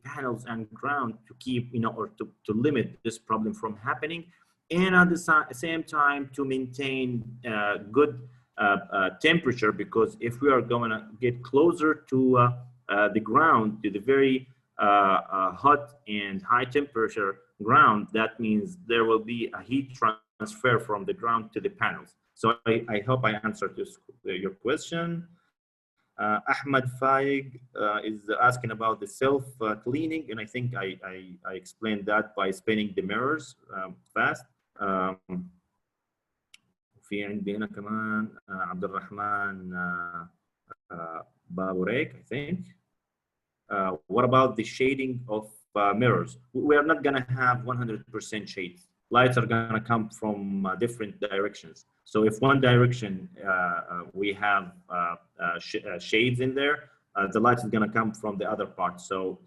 panels and ground to keep, or to limit this problem from happening, and at the same time to maintain good temperature, because if we are going to get closer to the ground, to the very hot and high temperature ground, that means there will be a heat transfer from the ground to the panels. So I hope I answered your question. Ahmad Faig is asking about the self-cleaning, and I think I explained that by spinning the mirrors fast. في عندي هنا كمان عبد الرحمن بابوريك, I think. What about the shading of mirrors? We are not going to have 100% shades. Lights are going to come from different directions. So if one direction we have shades in there, the light is going to come from the other part. So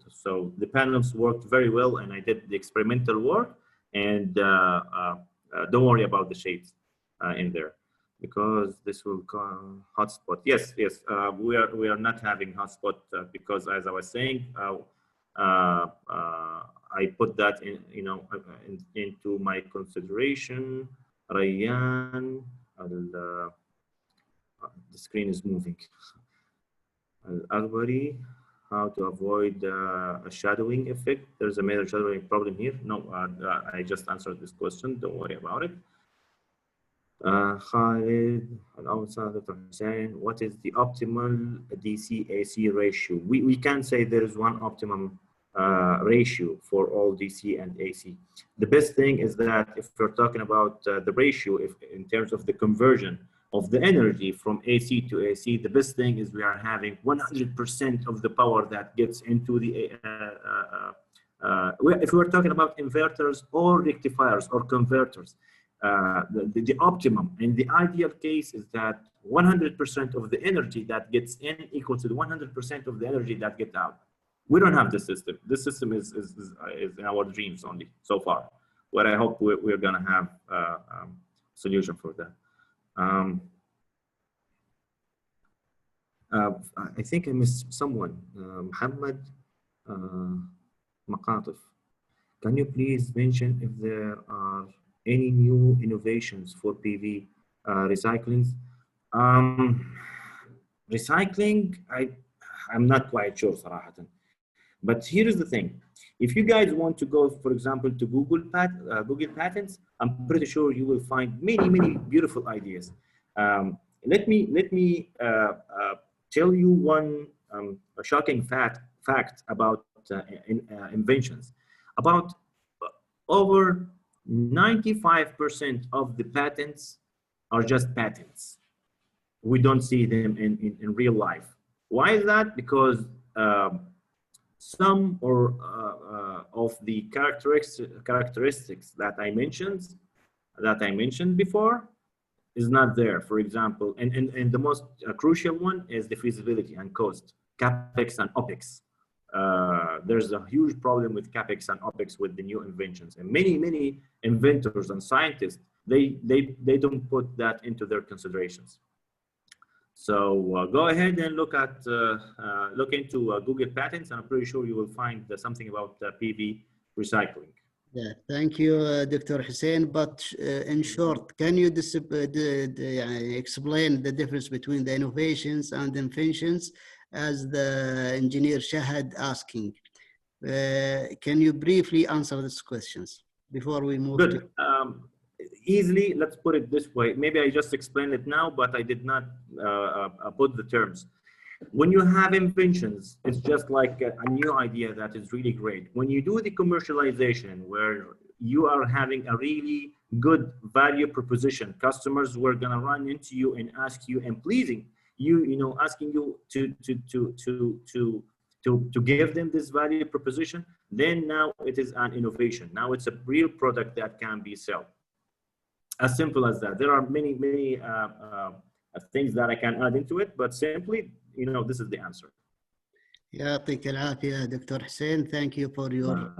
the panels worked very well, and I did the experimental work, and don't worry about the shades in there, because this will cause hotspot. Yes, we are not having hotspot because, as I was saying, I put that in, into my consideration. Rayyan, the screen is moving. Al-Arbari, how to avoid a shadowing effect. There's a major shadowing problem here. No, I just answered this question. Don't worry about it. Khalid, Dr. Hussain, what is the optimal DC-AC ratio? We can say there is one optimum ratio for all DC and AC. The best thing is that if we're talking about the ratio, if in terms of the conversion of the energy from AC to AC, the best thing is we are having 100% of the power that gets into the, if we're talking about inverters or rectifiers or converters, the optimum and the ideal case is that 100% of the energy that gets in equal to the 100% of the energy that gets out. We don't have this system. This system is in our dreams only so far. But I hope we're going to have a solution for that. I think I missed someone. Muhammad Maqatif. Can you please mention if there are any new innovations for PV recycling? Recycling, I'm not quite sure, صراحة. But here is the thing. If you guys want to go, for example, to Google Patents, I'm pretty sure you will find many beautiful ideas. Let me tell you one shocking fact about inventions. About over 95% of the patents are just patents. We don't see them in real life. Why is that? Because some of the characteristics that I mentioned before is not there. For example, and the most crucial one is the feasibility and cost, capex and opex. There's a huge problem with capex and opex with the new inventions, and many inventors and scientists they don't put that into their considerations. So go ahead and look into Google Patents, and I'm pretty sure you will find something about PV recycling. Yeah, thank you, Dr. Hussain. But in short, can you explain the difference between the innovations and inventions, as the engineer Shahad asking? Can you briefly answer these questions before we move? Good. Easily, let's put it this way. Maybe I just explained it now, but I did not put the terms. When you have inventions, it's just like a new idea that is really great. When you do the commercialization, where you are having a really good value proposition, customers were gonna run into you and ask you and pleasing you, asking you to give them this value proposition, then now it is an innovation. Now it's a real product that can be sold. As simple as that. There are many things that I can add into it, but simply, this is the answer. يعطيك العافية, Dr. Hussain. Thank you for your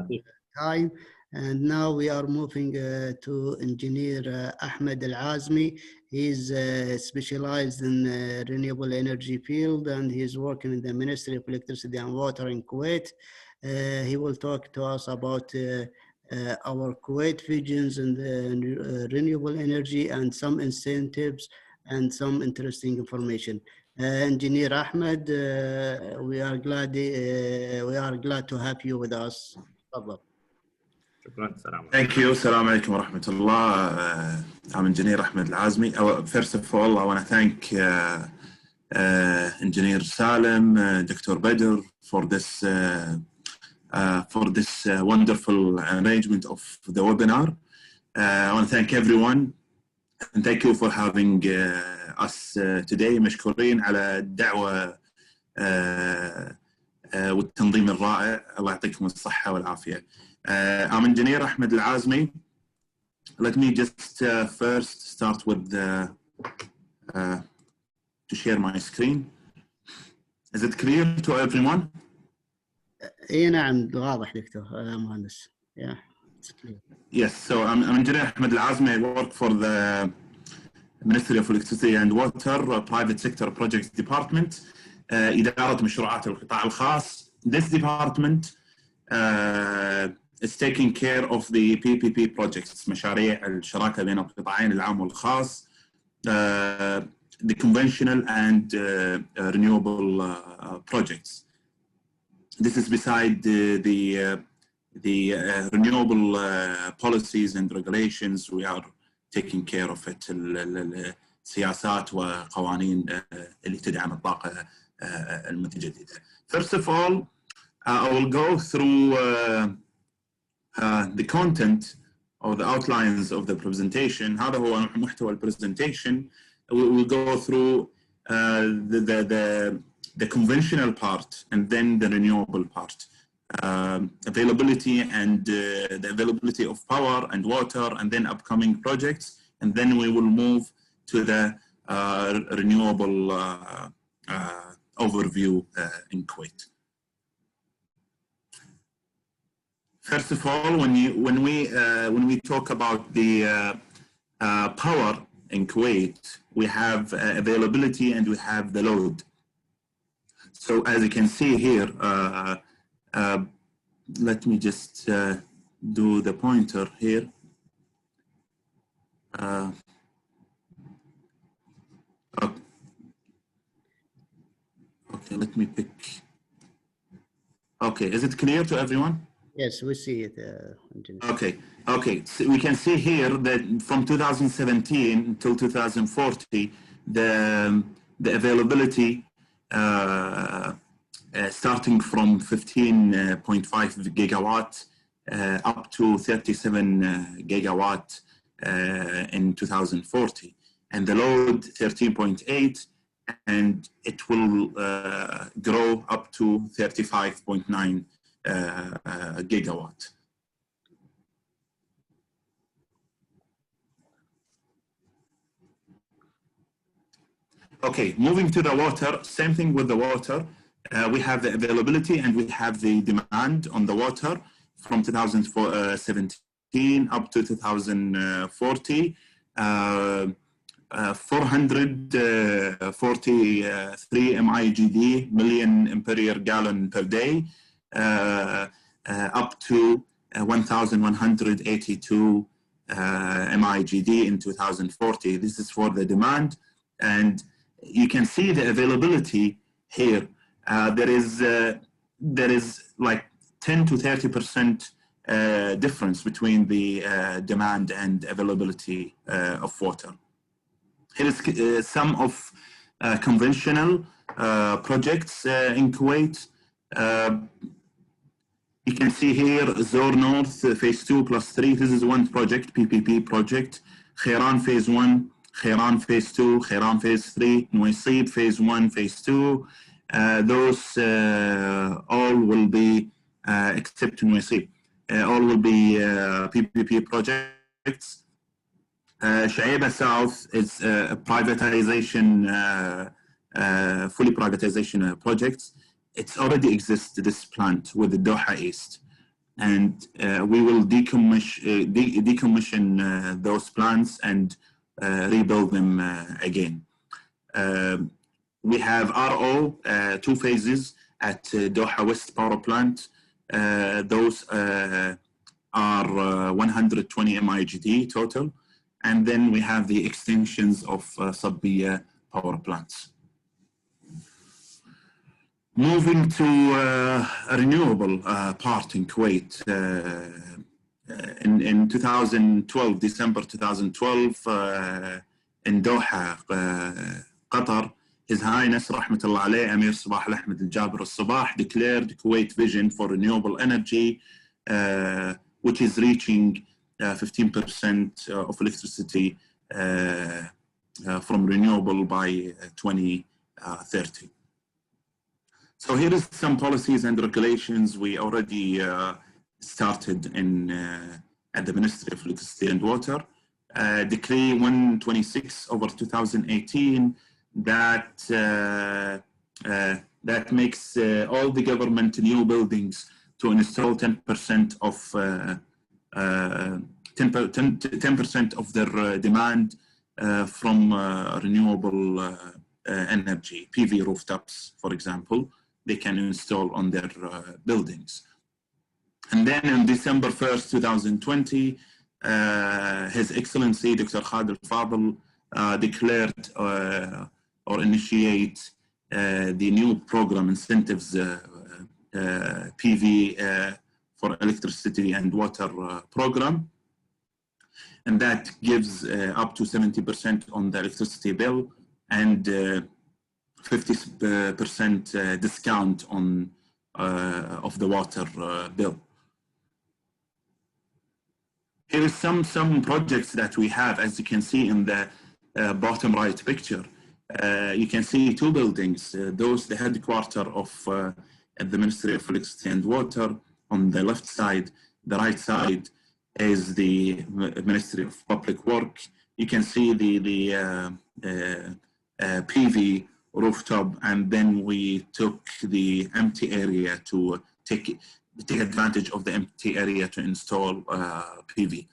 time. And now we are moving to Engineer Ahmad Alazmi. He's specialized in renewable energy field, and he's working in the Ministry of Electricity and Water in Kuwait. He will talk to us about our Kuwait visions and renewable energy and some incentives and some interesting information. Engineer Ahmed, we are glad to have you with us. Thank you. Assalamu alaikum wa rahmatullah. I'm Engineer Ahmad Alazmi. First of all, I want to thank Engineer Salem, Dr. Badr for this wonderful arrangement of the webinar. I want to thank everyone and thank you for having us today. مشكورين على الدعوة والتنظيم الرائع. الله يعطيكم الصحة والعافية. I'm Engineer Ahmad Alazmi. Let me just first start with to share my screen. Is it clear to everyone? إيه نعم واضح دكتور مهندس. Yeah, it's clear. Yes, so I'm Engineer Ahmad Alazmi. I work for the Ministry of Electricity and Water, Private Sector Projects Department, إدارة مشروعات القطاع الخاص. This department is taking care of the PPP projects, مشاريع الشراكة بين القطاعين العام والخاص, the conventional and renewable projects. This is beside the renewable policies and regulations. We are taking care of it. السياسات وقوانين اللي تدعم الطاقة المتجددة. First of all, I will go through the content or the outlines of the presentation. هذا هو محتوى البرزنتيشن. We will go through the conventional part and then the renewable part. Availability and the availability of power and water and then upcoming projects, and then we will move to the renewable overview in Kuwait. First of all, when we talk about the power in Kuwait, we have availability and we have the load. So as you can see here, let me just do the pointer here. Okay, let me pick. Okay, is it clear to everyone? Yes, we see it. Okay. So we can see here that from 2017 until 2040, the availability starting from 15.5 gigawatt up to 37 gigawatt in 2040, and the load 13.8, and it will grow up to 35.9 gigawatt. Okay, moving to the water, same thing with the water. We have the availability and we have the demand on the water from 2017 up to 2040. 443 MIGD, million ampere gallon per day, up to 1,182 MIGD in 2040. This is for the demand, and you can see the availability here. There is like 10 to 30% difference between the demand and availability of water. Here is some of conventional projects in Kuwait. You can see here Zor North phase 2 plus 3. This is one project, PPP project. Khairan phase 1, Khairan phase 2, Khairan phase 3, Nuwaisib phase 1, phase 2. Those all will be, except Nuwaisib, all will be PPP projects. Shaiba South is a privatization, fully privatization projects. It's already exists, this plant with the Doha East, and we will decommission those plants and rebuild them again. We have RO, 2 phases at Doha West Power Plant. Those are 120 MIGD total. And then we have the extensions of Sabbiya power plants. Moving to a renewable part in Kuwait. In 2012, December 2012, in Doha, Qatar, His Highness Rahmatullah Alayh Amir Sabah Ahmed Al-Jaber Al-Sabah declared Kuwait vision for renewable energy, which is reaching 15% of electricity from renewable by 2030. So here is some policies and regulations we already started at the Ministry of Electricity and Water. Decree 126/2018 that makes all the government new buildings to install 10% of their demand from renewable energy, PV rooftops, for example, they can install on their buildings. And then on December 1st, 2020, His Excellency Dr. Khalid Al-Fadl declared or initiate the new program incentives PV for electricity and water program. And that gives up to 70% on the electricity bill and 50% discount on of the water bill. Here is some projects that we have, as you can see in the bottom right picture. You can see two buildings. Those the headquarters of the Ministry of Electricity and Water on the left side. The right side is the Ministry of Public Work. You can see the PV rooftop, and then we took the empty area to take advantage of the empty area to install PV.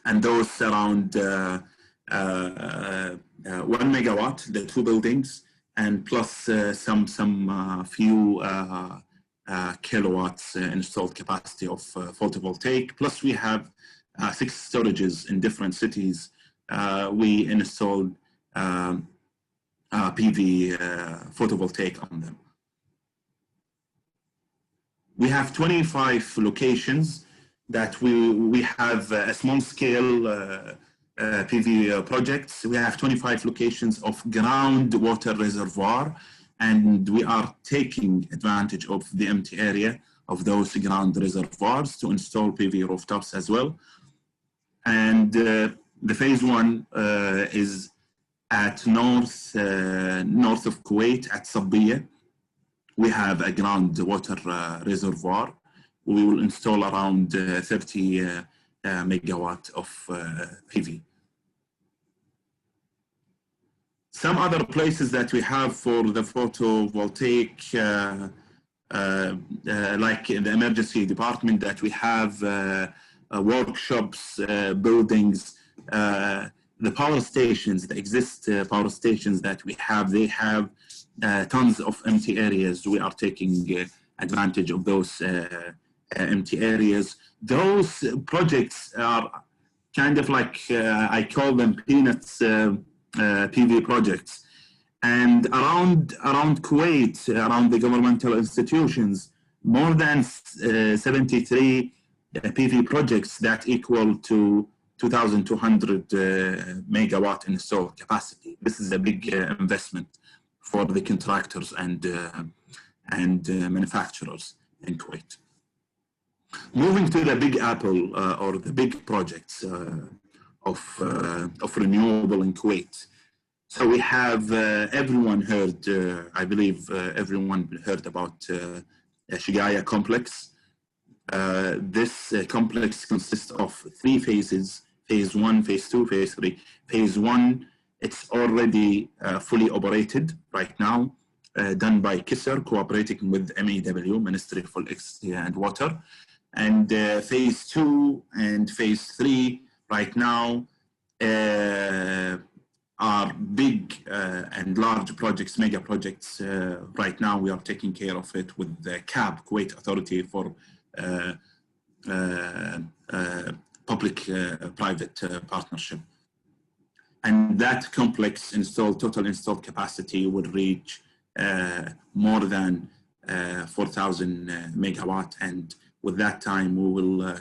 And those around 1 megawatt, the two buildings, and plus some few kilowatts installed capacity of photovoltaic. Plus we have 6 storages in different cities. We installed PV photovoltaic on them. We have 25 locations that we have a small scale PV projects. We have 25 locations of groundwater reservoir, and we are taking advantage of the empty area of those ground reservoirs to install PV rooftops as well. And the phase 1 is at north of Kuwait at Sabbiya. We have a groundwater reservoir. We will install around 30 megawatt of PV. Some other places that we have for the photovoltaic, like in the emergency department, that we have workshops, buildings, the power stations, the existing power stations that we have, they have tons of empty areas. We are taking advantage of those empty areas. Those projects are kind of like, I call them peanuts PV projects. And around Kuwait, around the governmental institutions, more than 73 PV projects that equal to 2,200 megawatt installed capacity. This is a big investment for the contractors and manufacturers in Kuwait. Moving to the big apple or the big projects of renewable in Kuwait. So we have everyone heard, I believe everyone heard about Shigaya complex. This complex consists of 3 phases: phase 1, phase 2, phase 3. Phase 1, it's already fully operated right now, done by KISR, cooperating with MEW, Ministry of Electricity and Water. And phase 2 and phase 3 right now are big and large projects, mega projects. Right now, we are taking care of it with the CAB, Kuwait Authority for Public-Private Partnership. And that complex total installed capacity would reach more than 4,000 megawatt. And with that time, we will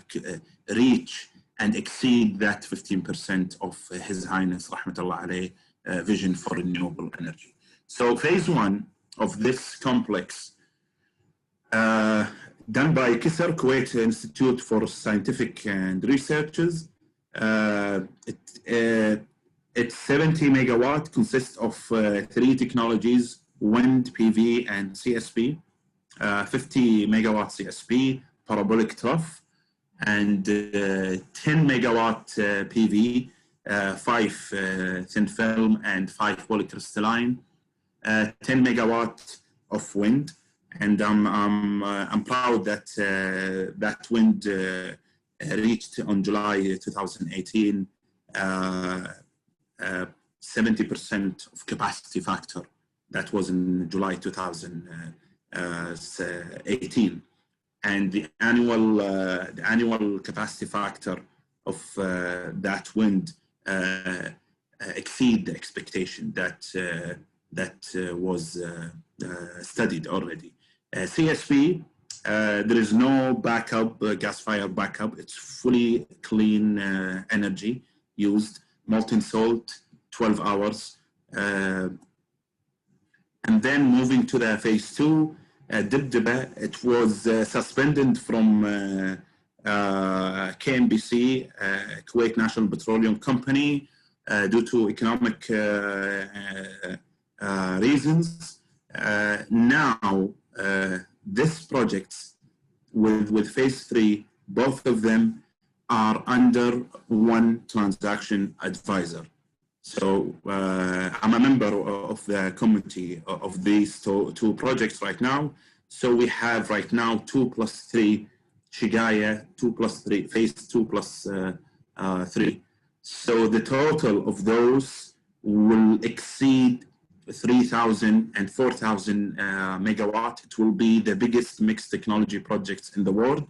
reach and exceed that 15% of His Highness, Rahmatullah alayhi, vision for renewable energy. So phase one of this complex, done by KISR, Kuwait Institute for Scientific and Researches, it's 70 megawatt, consists of 3 technologies, wind, PV, and CSP, 50 megawatt CSP, parabolic trough, and 10 megawatt PV, 5 thin film and 5 polycrystalline, 10 megawatt of wind. And I'm proud that that wind reached on July 2018 70% of capacity factor. That was in July 2018. And the annual capacity factor of that wind exceed the expectation that was studied already. CSP, there is no backup, gas-fired backup. It's fully clean energy used, molten salt, 12 hours. And then moving to the phase two, Dibdiba, it was suspended from KNPC, Kuwait National Petroleum Company, due to economic reasons. Now, this project with phase three, both of them are under one transaction advisor. So I'm a member of the committee of these two projects right now. So we have right now 2 plus 3 Shigaya, 2 plus 3, phase 2 plus 3. So the total of those will exceed 3,000 and 4,000 megawatt. It will be the biggest mixed technology projects in the world.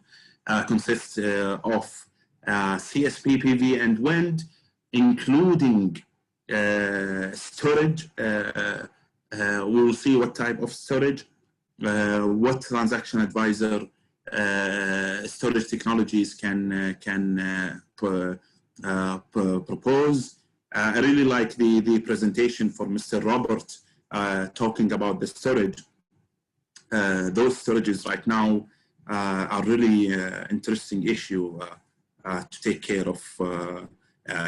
Consists of CSP, PV, and wind, including storage. We will see what type of storage, what transaction advisor storage technologies can propose. I really like the presentation for Mr. Robert talking about the storage. Those storages right now are really interesting issue to take care of.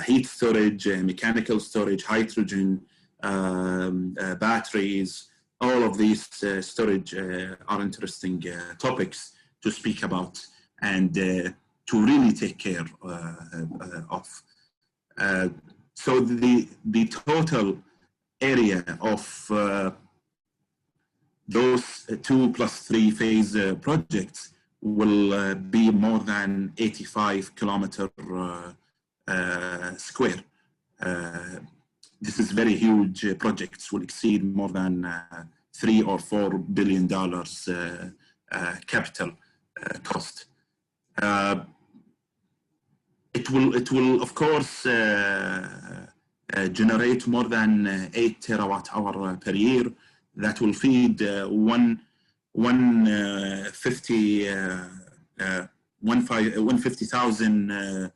Heat storage, mechanical storage, hydrogen, batteries, all of these storage are interesting topics to speak about and to really take care of. So the total area of those 2 plus 3 phase projects will be more than 85 kilometer square. This is very huge projects, will exceed more than $3 or $4 billion capital cost. It will of course generate more than 8 terawatt hour per year. That will feed 150,000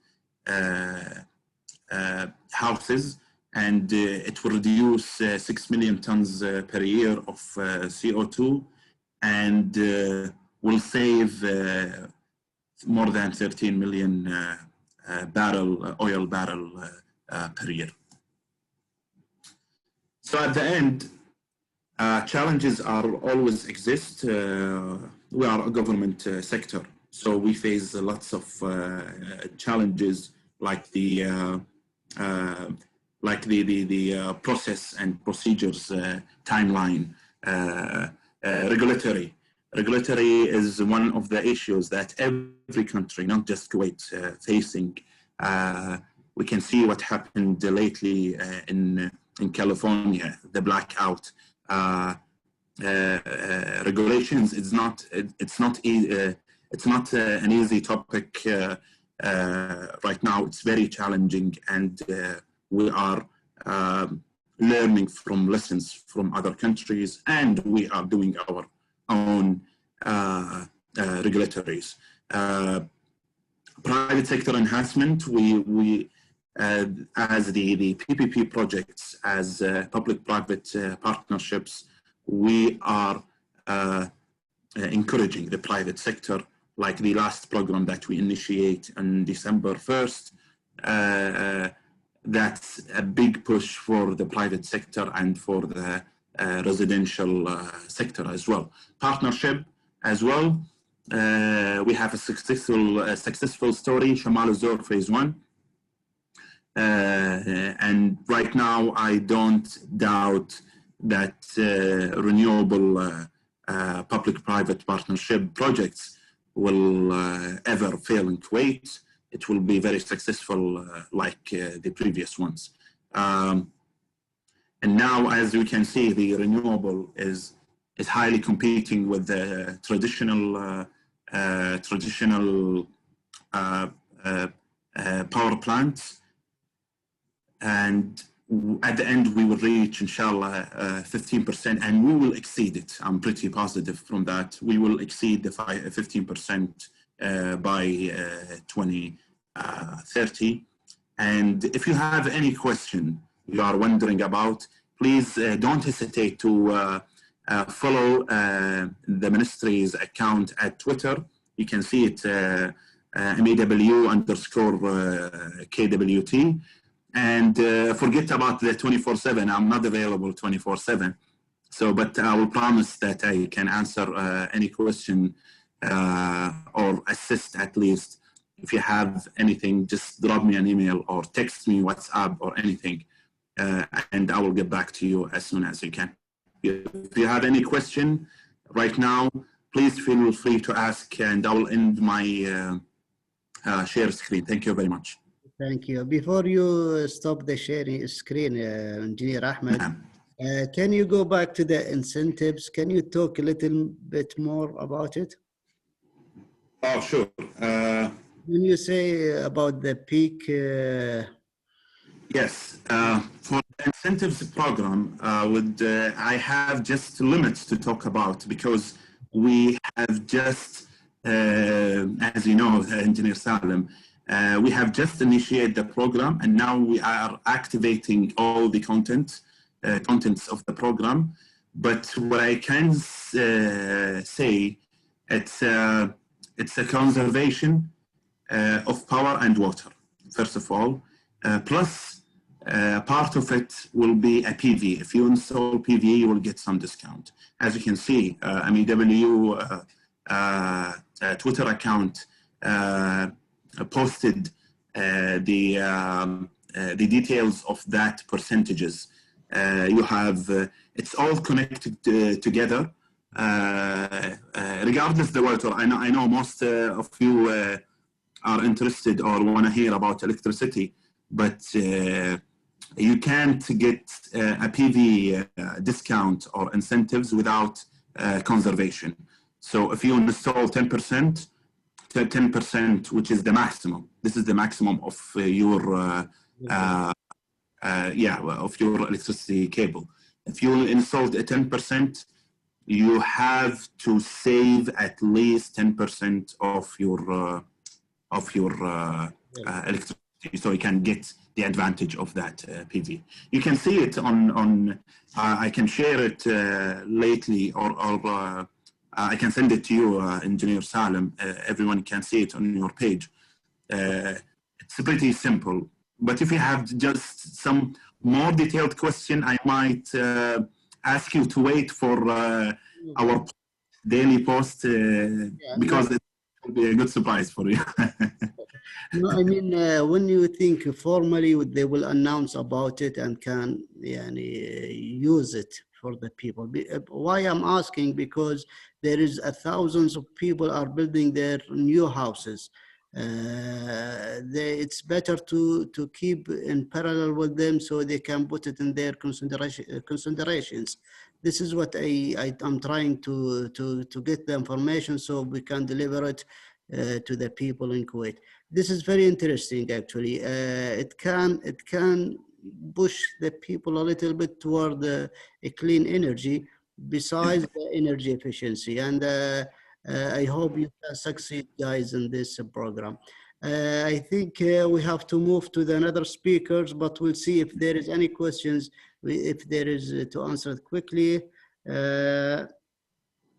houses, and it will reduce 6 million tons per year of CO2, and will save more than 13 million oil barrel per year. So at the end, challenges are always exist. We are a government sector, so we face lots of challenges like the process and procedures timeline. Regulatory is one of the issues that every country, not just Kuwait, facing. We can see what happened lately in in California, the blackout regulations. It's not an easy topic right now. It's very challenging, and we are learning from lessons from other countries, and we are doing our own regulatories. Private sector enhancement, we as the PPP projects, as public-private partnerships, we are encouraging the private sector, like the last program that we initiate on December 1st. That's a big push for the private sector and for the residential sector as well. Partnership as well. We have a successful story, Shamal Azor Phase 1. And right now, I don't doubt that renewable public-private partnership projects will ever fail in Kuwait. It will be very successful like the previous ones. And now, as we can see, the renewable is highly competing with the traditional power plants. And at the end, we will reach, inshallah, 15%, and we will exceed it. I'm pretty positive from that. We will exceed the 15% by 2030. And if you have any question you are wondering about, please don't hesitate to follow the ministry's account at Twitter. You can see it, MAW_KWT. And forget about the 24/7. I'm not available 24/7. So, but I will promise that I can answer any question or assist at least. If you have anything, just drop me an email or text me WhatsApp or anything, and I will get back to you as soon as you can. If you have any question right now, please feel free to ask, and I will end my share screen. Thank you very much. Thank you. Before you stop the sharing screen, Engineer Ahmad, can you go back to the incentives? Can you talk a little bit more about it? Oh, sure. When you say about the peak... Yes, for the incentives program, I have just limits to talk about, because we have just, as you know, Engineer Salem, we have just initiated the program, and now we are activating all the contents of the program. But what I can say, it's a conservation of power and water, first of all. Plus, part of it will be a PV. If you install PV, you will get some discount. As you can see, MEW Twitter account posted the details of that percentages. You have, it's all connected together. Regardless of the water, I know most of you are interested or want to hear about electricity, but you can't get a PV discount or incentives without conservation. So if you install 10%, which is the maximum, this is the maximum of your of your electricity cable. If you installed a 10%, you have to save at least 10% of your electricity, so you can get the advantage of that PV. You can see it on I can share it lately, or I can send it to you, Engineer Salem. Everyone can see it on your page. It's pretty simple. But if you have just some more detailed question, I might ask you to wait for our daily post, because it will be a good surprise for you. No, I mean, when you think formally they will announce about it and can use it for the people. Why I'm asking, because there is thousands of people are building their new houses. it's better to keep in parallel with them so they can put it in their considerations. This is what I'm trying to get the information so we can deliver it to the people in Kuwait. This is very interesting, actually. It can push the people a little bit toward a clean energy besides the energy efficiency. And I hope you can succeed, guys, in this program. I think we have to move to the another speakers, but we'll see if there is any questions, if there is to answer it quickly.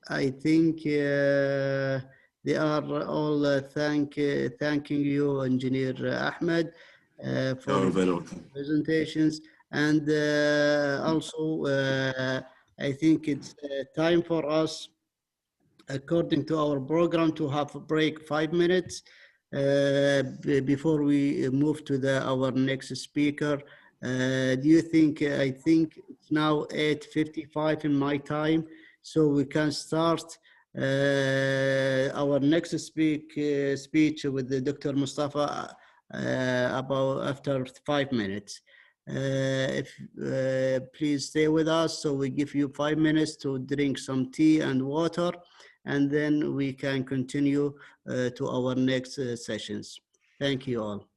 I think they are all thanking you, Engineer Ahmed, for presentations. And also, I think it's time for us, according to our program, to have a break 5 minutes before we move to our next speaker. Do you think, I think it's now 8:55 in my time, so we can start our next speech with the Dr. Mustafa about after 5 minutes. Please stay with us, so we give you 5 minutes to drink some tea and water, and then we can continue to our next sessions. Thank you all.